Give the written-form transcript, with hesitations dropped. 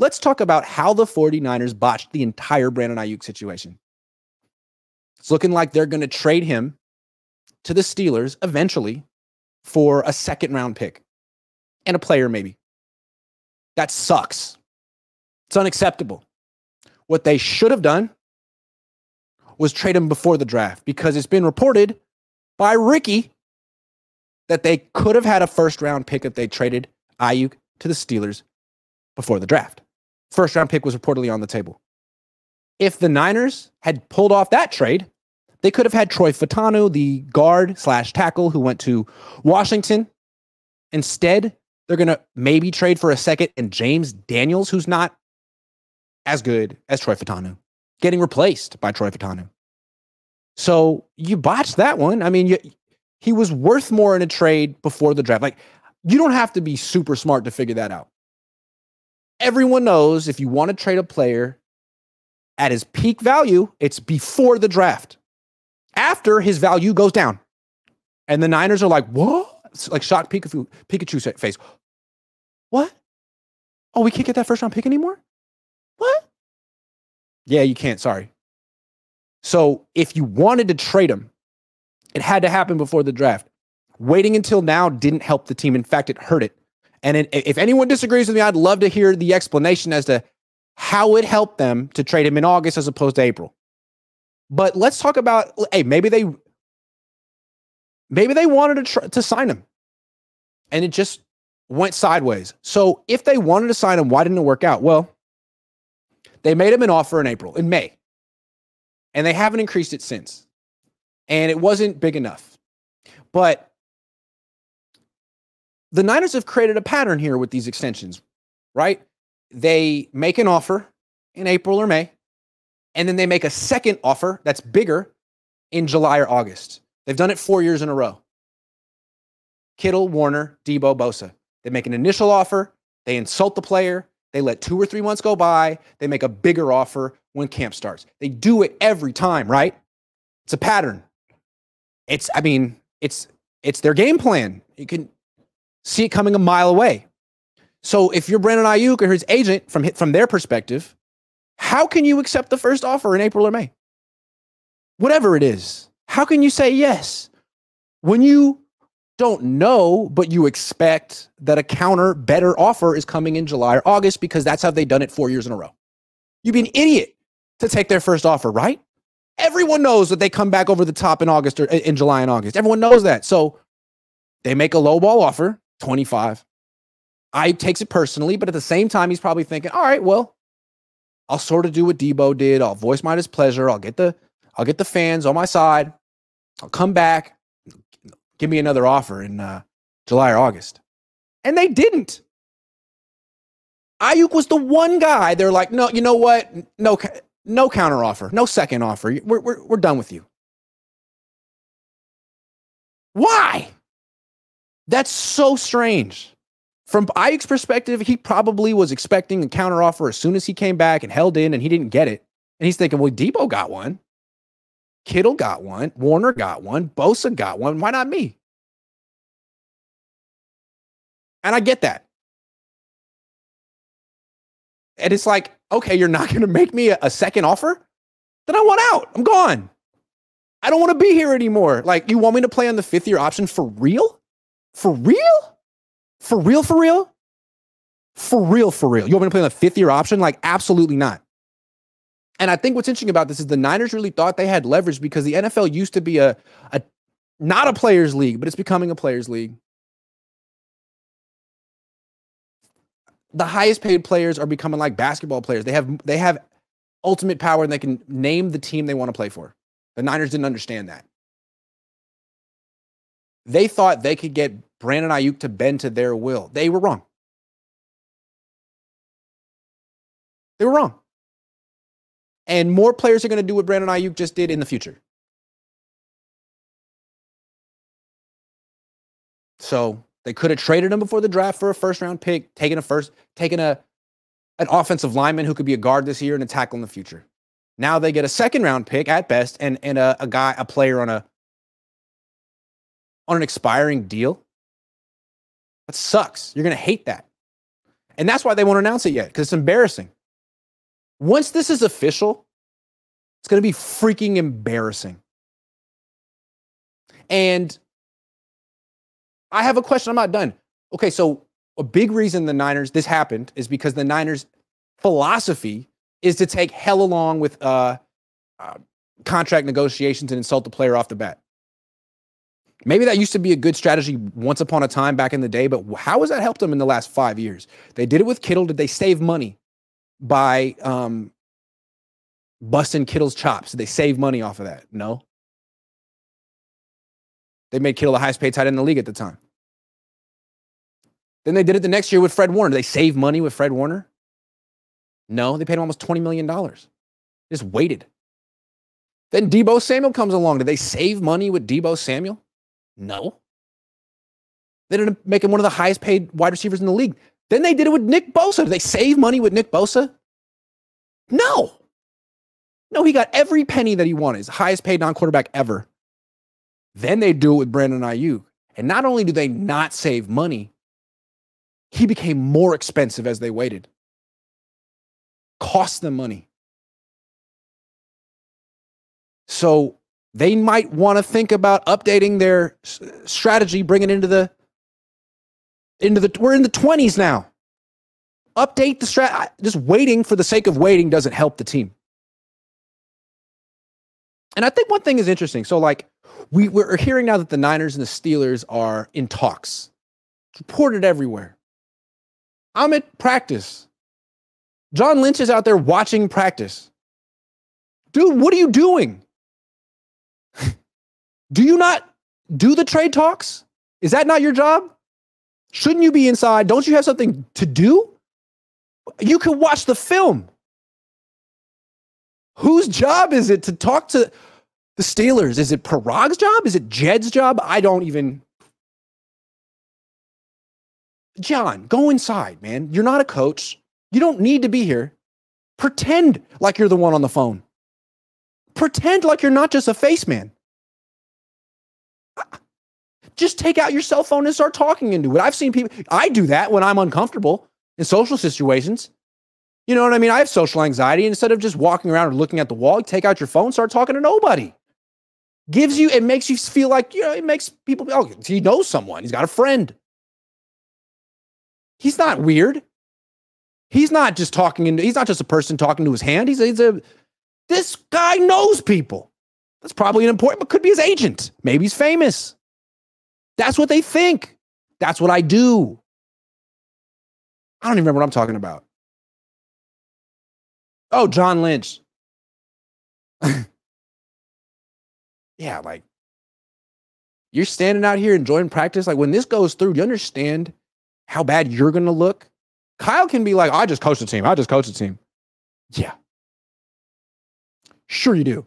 let's talk about how the 49ers botched the entire Brandon Aiyuk situation. It's looking like they're going to trade him to the Steelers eventually for a second-round pick and a player maybe. That sucks. It's unacceptable. What they should have done was trade him before the draft, because it's been reported by Ricky that they could have had a first-round pick if they traded Aiyuk to the Steelers before the draft. First-round pick was reportedly on the table. If the Niners had pulled off that trade, they could have had Troy Fautanu, the guard/tackle who went to Washington. Instead, they're going to maybe trade for a second and James Daniels, who's not as good as Troy Fautanu, getting replaced by Troy Fautanu. So you botched that one. I mean, he was worth more in a trade before the draft. Like, you don't have to be super smart to figure that out. Everyone knows if you want to trade a player at his peak value, it's before the draft. After, his value goes down. And the Niners are like, what? It's like shocked Pikachu face. What? Oh, we can't get that first round pick anymore? What? Yeah, you can't. Sorry. So if you wanted to trade him, it had to happen before the draft. Waiting until now didn't help the team. In fact, it hurt it. And if anyone disagrees with me, I'd love to hear the explanation as to how it helped them to trade him in August as opposed to April. But let's talk about, hey, maybe they wanted to sign him, and it just went sideways. So if they wanted to sign him, why didn't it work out? Well, they made him an offer in May, and they haven't increased it since. And it wasn't big enough. But the Niners have created a pattern here with these extensions, right? They make an offer in April or May, and then they make a second offer that's bigger in July or August. They've done it 4 years in a row. Kittle, Warner, Debo, Bosa. They make an initial offer. They insult the player. They let 2 or 3 months go by. They make a bigger offer when camp starts. They do it every time, right? It's a pattern. It's their game plan. You can see it coming a mile away. So if you're Brandon Aiyuk or his agent, from their perspective, how can you accept the first offer in April or May? Whatever it is. How can you say yes when you don't know, but you expect that a counter better offer is coming in July or August, because that's how they've done it 4 years in a row? You'd be an idiot to take their first offer, right? Everyone knows that they come back over the top in August or in July and August. Everyone knows that. So they make a lowball offer, 25. Aiyuk takes it personally, but at the same time, he's probably thinking, all right, well, I'll sort of do what Debo did. I'll voice my displeasure. I'll get the fans on my side. I'll come back. Give me another offer in July or August. And they didn't. Aiyuk was the one guy. They're like, no, you know what? No counter offer. No second offer. We're done with you. Why? That's so strange. From Aiyuk's perspective, he probably was expecting a counter offer as soon as he came back and held in, and he didn't get it. And he's thinking, well, Debo got one. Kittle got one. Warner got one. Bosa got one. Why not me? And I get that. And it's like, okay, you're not going to make me a second offer? Then I want out. I'm gone. I don't want to be here anymore. Like, you want me to play on the 5th-year option for real? For real? For real, for real? For real, for real. You want me to play on the 5th-year option? Like, absolutely not. And I think what's interesting about this is the Niners really thought they had leverage, because the NFL used to be not a players' league, but it's becoming a players' league. The highest paid players are becoming like basketball players. They have ultimate power, and they can name the team they want to play for. The Niners didn't understand that. They thought they could get Brandon Aiyuk to bend to their will. They were wrong. They were wrong. And more players are going to do what Brandon Aiyuk just did in the future. So they could have traded him before the draft for a first-round pick, taken an offensive lineman who could be a guard this year and a tackle in the future. Now they get a second-round pick at best, and a player on an expiring deal. That sucks. You're going to hate that. And that's why they won't announce it yet, because it's embarrassing. Once this is official, it's going to be freaking embarrassing. And I have a question. I'm not done. Okay, so a big reason this happened is because the Niners' philosophy is to take hella long with contract negotiations and insult the player off the bat. Maybe that used to be a good strategy once upon a time back in the day, but how has that helped them in the last 5 years? They did it with Kittle. Did they save money by busting Kittle's chops? Did they save money off of that? No. They made Kittle the highest paid tight end in the league at the time. Then they did it the next year with Fred Warner. Did they save money with Fred Warner? No, they paid him almost $20 million. Just waited. Then Deebo Samuel comes along. Did they save money with Deebo Samuel? No. They didn't make him one of the highest paid wide receivers in the league. Then they did it with Nick Bosa. Did they save money with Nick Bosa? No. No, he got every penny that he wanted. He's the highest paid non-quarterback ever. Then they do it with Brandon Aiyuk. And not only do they not save money, he became more expensive as they waited. Cost them money. So they might want to think about updating their strategy, bringing it into the we're in the 20s now. Update the strat. Just waiting for the sake of waiting doesn't help the team. And I think one thing is interesting. So like we're hearing now that the Niners and the Steelers are in talks. It's reported everywhere. I'm at practice. John Lynch is out there watching practice. Dude, what are you doing? Do you not do the trade talks? Is that not your job? Shouldn't you be inside? Don't you have something to do? You can watch the film. Whose job is it to talk to the Steelers? Is it Parag's job? Is it Jed's job? I don't even. John, go inside, man. You're not a coach. You don't need to be here. Pretend like you're the one on the phone. Pretend like you're not just a face man. Just take out your cell phone and start talking into it. I've seen people, I do that when I'm uncomfortable in social situations. You know what I mean? I have social anxiety. Instead of just walking around or looking at the wall, take out your phone, start talking to nobody. It makes you feel like, it makes people, oh, he knows someone. He's got a friend. He's not weird. He's not just a person talking to his hand. This guy knows people. That's probably an important, but could be his agent. Maybe he's famous. That's what they think. That's what I do. I don't even remember what I'm talking about. Oh, John Lynch. Yeah, like, you're standing out here enjoying practice. Like, when this goes through, do you understand how bad you're going to look? Kyle can be like, I just coached the team. Yeah. Sure you do.